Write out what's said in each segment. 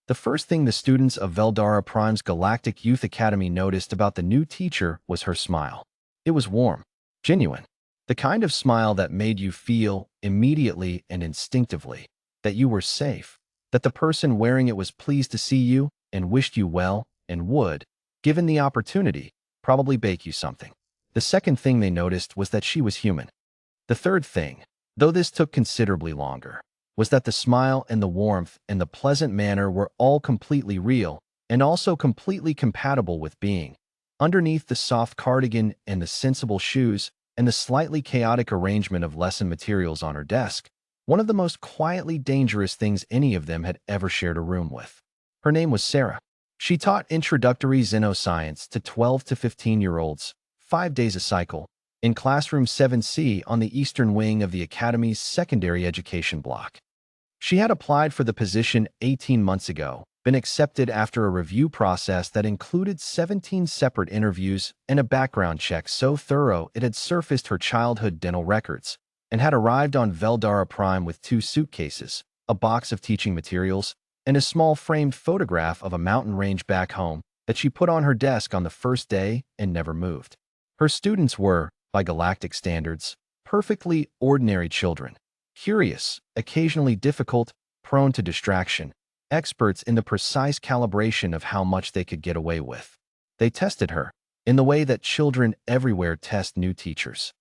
The first thing the students of Veldara Prime's Galactic Youth Academy noticed about the new teacher was her smile. It was warm, genuine, the kind of smile that made you feel, immediately and instinctively, that you were safe, that the person wearing it was pleased to see you and wished you well and would, given the opportunity, probably bake you something. The second thing they noticed was that she was human. The third thing, though this took considerably longer, was that the smile and the warmth and the pleasant manner were all completely real and also completely compatible with being. Underneath the soft cardigan and the sensible shoes and the slightly chaotic arrangement of lesson materials on her desk, one of the most quietly dangerous things any of them had ever shared a room with. Her name was Sarah. She taught introductory xenoscience to 12 to 15-year-olds, 5 days a cycle, in Classroom 7C on the eastern wing of the Academy's secondary education block. She had applied for the position 18 months ago, been accepted after a review process that included 17 separate interviews and a background check so thorough it had surfaced her childhood dental records, and had arrived on Veldara Prime with 2 suitcases, a box of teaching materials, and a small framed photograph of a mountain range back home that she put on her desk on the first day and never moved. Her students were, by galactic standards, perfectly ordinary children. Curious, occasionally difficult, prone to distraction, experts in the precise calibration of how much they could get away with. They tested her, in the way that children everywhere test new teachers.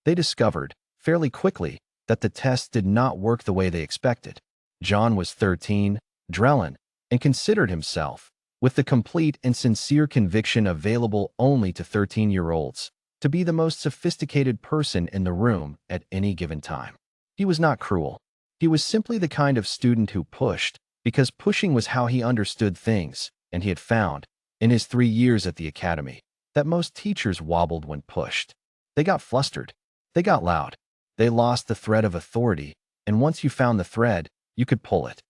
They discovered, fairly quickly, that the tests did not work the way they expected. John was 13, Drellin, and considered himself, with the complete and sincere conviction available only to 13-year-olds, to be the most sophisticated person in the room at any given time. He was not cruel. He was simply the kind of student who pushed, because pushing was how he understood things, and he had found, in his 3 years at the academy, that most teachers wobbled when pushed. They got flustered. They got loud. They lost the thread of authority, and once you found the thread, you could pull it.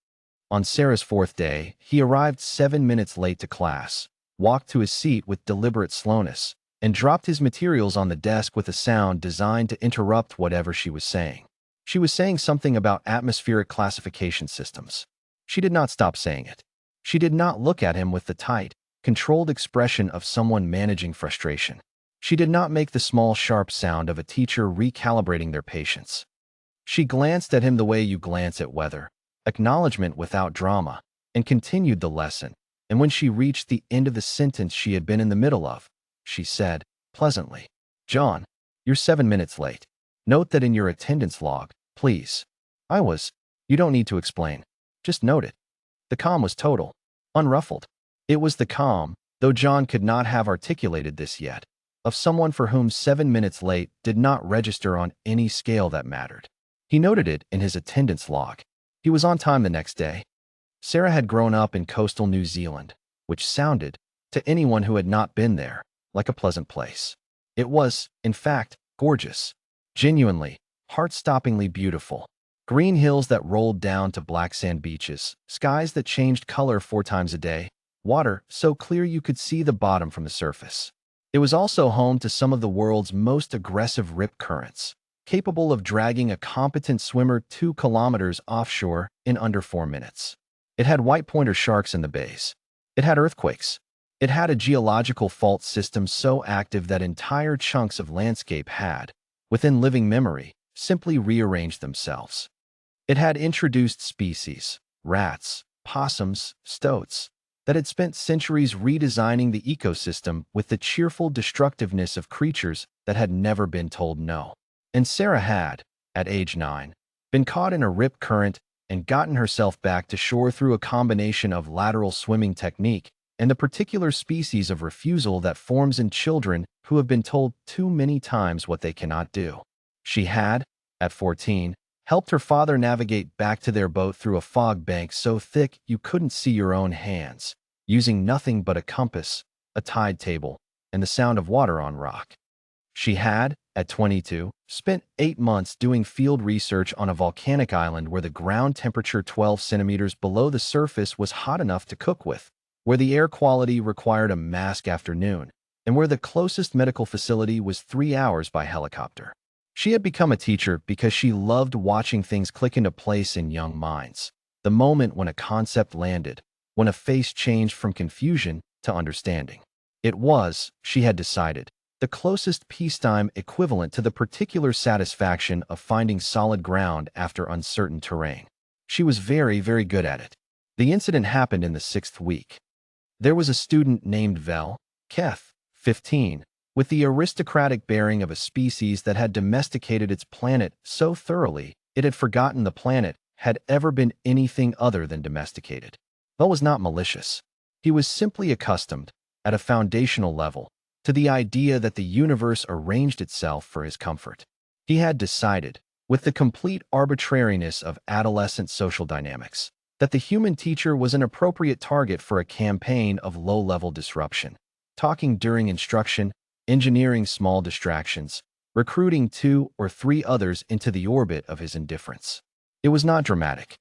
On Sarah's 4th day, he arrived 7 minutes late to class, walked to his seat with deliberate slowness, and dropped his materials on the desk with a sound designed to interrupt whatever she was saying. She was saying something about atmospheric classification systems. She did not stop saying it. She did not look at him with the tight, controlled expression of someone managing frustration. She did not make the small, sharp sound of a teacher recalibrating their patience. She glanced at him the way you glance at weather, acknowledgement without drama, and continued the lesson. And when she reached the end of the sentence she had been in the middle of, she said, pleasantly, "John, you're 7 minutes late. Note that in your attendance log, please." You don't need to explain. Just note it. The calm was total, unruffled. It was the calm, though John could not have articulated this yet, of someone for whom 7 minutes late did not register on any scale that mattered. He noted it in his attendance log. He was on time the next day. Sarah had grown up in coastal New Zealand, which sounded, to anyone who had not been there, like a pleasant place. It was, in fact, gorgeous. Genuinely, heart-stoppingly beautiful. Green hills that rolled down to black sand beaches, skies that changed color 4 times a day, water so clear you could see the bottom from the surface. It was also home to some of the world's most aggressive rip currents, capable of dragging a competent swimmer 2 kilometers offshore in under 4 minutes. It had white pointer sharks in the bays. It had earthquakes. It had a geological fault system so active that entire chunks of landscape had, within living memory, simply rearranged themselves. It had introduced species, rats, possums, stoats, that had spent centuries redesigning the ecosystem with the cheerful destructiveness of creatures that had never been told no. And Sarah had, at age 9, been caught in a rip current and gotten herself back to shore through a combination of lateral swimming technique and the particular species of refusal that forms in children who have been told too many times what they cannot do. She had, at 14, helped her father navigate back to their boat through a fog bank so thick you couldn't see your own hands, using nothing but a compass, a tide table, and the sound of water on rock. She had, at 22, spent 8 months doing field research on a volcanic island where the ground temperature 12 centimeters below the surface was hot enough to cook with, where the air quality required a mask afternoon, and where the closest medical facility was 3 hours by helicopter. She had become a teacher because she loved watching things click into place in young minds. The moment when a concept landed, when a face changed from confusion to understanding. It was, she had decided, the closest peacetime equivalent to the particular satisfaction of finding solid ground after uncertain terrain. She was very, very good at it. The incident happened in the 6th week. There was a student named Vel, Keth, 15, with the aristocratic bearing of a species that had domesticated its planet so thoroughly it had forgotten the planet had ever been anything other than domesticated. Vel was not malicious. He was simply accustomed, at a foundational level, to the idea that the universe arranged itself for his comfort. He had decided, with the complete arbitrariness of adolescent social dynamics, that the human teacher was an appropriate target for a campaign of low-level disruption, talking during instruction, engineering small distractions, recruiting 2 or 3 others into the orbit of his indifference. It was not dramatic.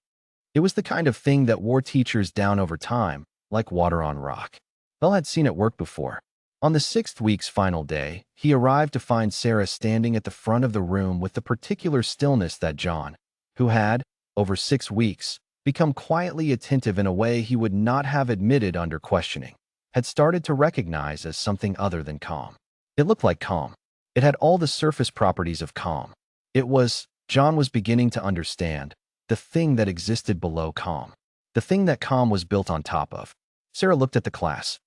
It was the kind of thing that wore teachers down over time, like water on rock. Bell had seen it work before. On the 6th week's final day, he arrived to find Sarah standing at the front of the room with the particular stillness that John, who had, over 6 weeks, become quietly attentive in a way he would not have admitted under questioning, had started to recognize as something other than calm. It looked like calm. It had all the surface properties of calm. It was, John was beginning to understand, the thing that existed below calm. The thing that calm was built on top of. Sarah looked at the class.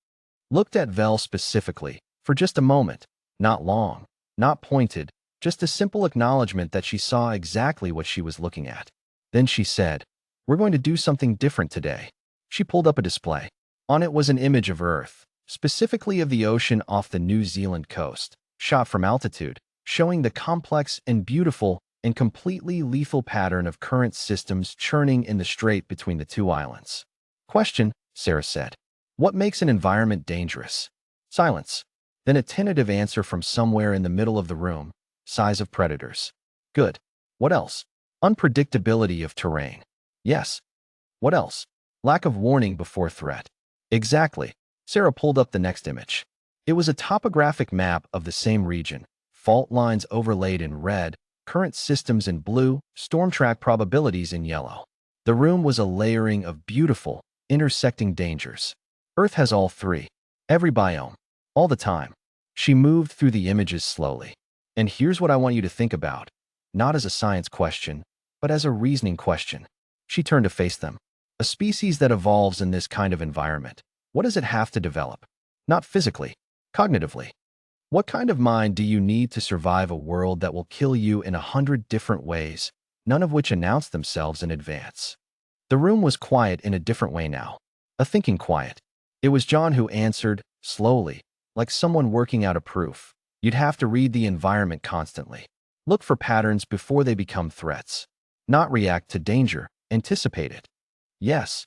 Looked at Vel specifically, for just a moment, not long, not pointed, just a simple acknowledgement that she saw exactly what she was looking at. Then she said, "We're going to do something different today." She pulled up a display. On it was an image of Earth, specifically of the ocean off the New Zealand coast, shot from altitude, showing the complex and beautiful and completely lethal pattern of current systems churning in the strait between the 2 islands. "Question," Sarah said. "What makes an environment dangerous?" Silence. Then a tentative answer from somewhere in the middle of the room. "Size of predators." "Good. What else?" "Unpredictability of terrain." "Yes." "What else?" "Lack of warning before threat." "Exactly." Sarah pulled up the next image. It was a topographic map of the same region, fault lines overlaid in red, current systems in blue, storm track probabilities in yellow. The room was a layering of beautiful, intersecting dangers. Earth has all 3. Every biome. All the time. She moved through the images slowly. "And here's what I want you to think about. Not as a science question, but as a reasoning question." She turned to face them. A species that evolves in this kind of environment, what does it have to develop? Not physically, cognitively. What kind of mind do you need to survive a world that will kill you in 100 different ways, none of which announce themselves in advance? The room was quiet in a different way now. A thinking quiet. It was John who answered, slowly, like someone working out a proof. "You'd have to read the environment constantly. Look for patterns before they become threats. Not react to danger, anticipate it." "Yes."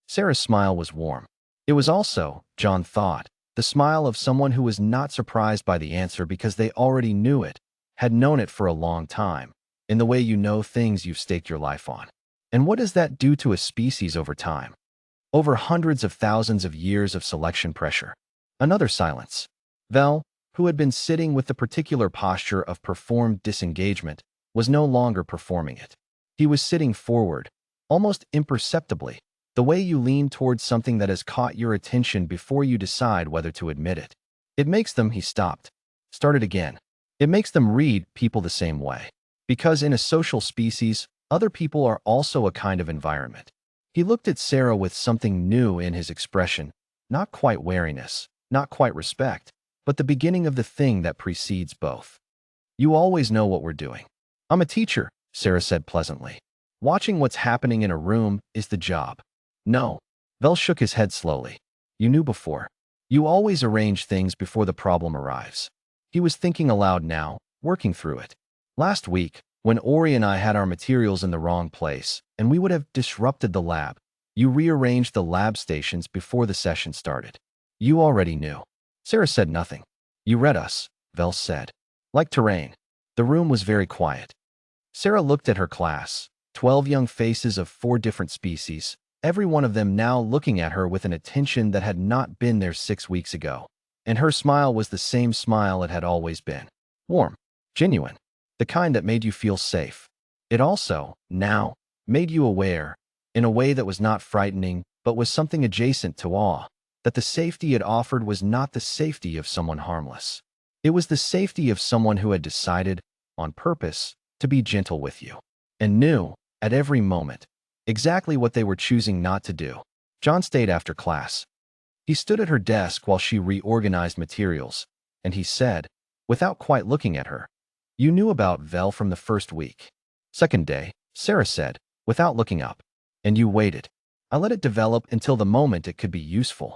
Sarah's smile was warm. It was also, John thought, the smile of someone who was not surprised by the answer because they already knew it, had known it for a long time, in the way you know things you've staked your life on. And what does that do to a species over time? Over hundreds of thousands of years of selection pressure. Another silence. Vel, who had been sitting with the particular posture of performed disengagement, was no longer performing it. He was sitting forward, almost imperceptibly, the way you lean towards something that has caught your attention before you decide whether to admit it. It makes them, he stopped. Started again. It makes them read people the same way. Because in a social species, other people are also a kind of environment. He looked at Sarah with something new in his expression, not quite wariness, not quite respect, but the beginning of the thing that precedes both. "You always know what we're doing." "I'm a teacher," Sarah said pleasantly. "Watching what's happening in a room is the job." "No." Vel shook his head slowly. "You knew before. You always arrange things before the problem arrives." He was thinking aloud now, working through it. "Last week, when Ori and I had our materials in the wrong place, and we would have disrupted the lab, you rearranged the lab stations before the session started. You already knew." Sarah said nothing. "You read us," Vel said. "Like terrain." The room was very quiet. Sarah looked at her class, 12 young faces of 4 different species, every one of them now looking at her with an attention that had not been there 6 weeks ago. And her smile was the same smile it had always been. Warm, genuine, the kind that made you feel safe. It also, now, made you aware, in a way that was not frightening, but was something adjacent to awe, that the safety it offered was not the safety of someone harmless. It was the safety of someone who had decided, on purpose, to be gentle with you, and knew, at every moment, exactly what they were choosing not to do. John stayed after class. He stood at her desk while she reorganized materials, and he said, without quite looking at her, "You knew about Vel from the first week." "Second day," Sarah said, without looking up. "And you waited." "I let it develop until the moment it could be useful."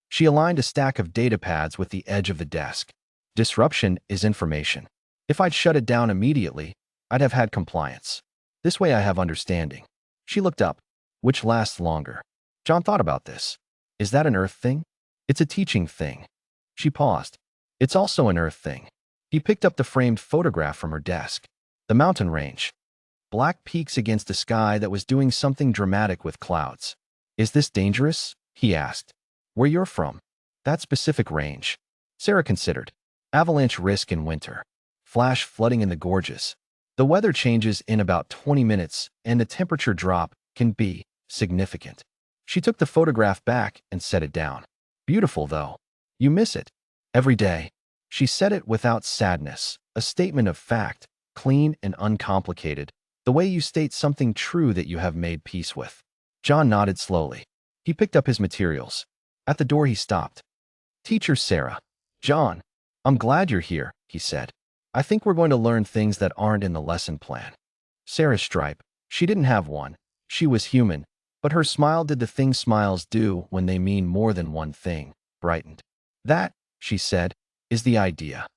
She aligned a stack of data pads with the edge of the desk. "Disruption is information. If I'd shut it down immediately, I'd have had compliance. This way I have understanding." She looked up. "Which lasts longer?" John thought about this. "Is that an Earth thing?" "It's a teaching thing." She paused. "It's also an Earth thing." He picked up the framed photograph from her desk. The mountain range. Black peaks against a sky that was doing something dramatic with clouds. "Is this dangerous?" he asked. "Where you're from?" "That specific range." Sarah considered. "Avalanche risk in winter. Flash flooding in the gorges. The weather changes in about 20 minutes, and the temperature drop can be significant." She took the photograph back and set it down. "Beautiful, though. You miss it." "Every day." She said it without sadness, a statement of fact, clean and uncomplicated, the way you state something true that you have made peace with. John nodded slowly. He picked up his materials. At the door he stopped. "Teacher Sarah." "John, I'm glad you're here," he said. "I think we're going to learn things that aren't in the lesson plan." Sarah's stripe. She didn't have one. She was human, but her smile did the thing smiles do when they mean more than one thing, brightened. "That," she said, "is the idea."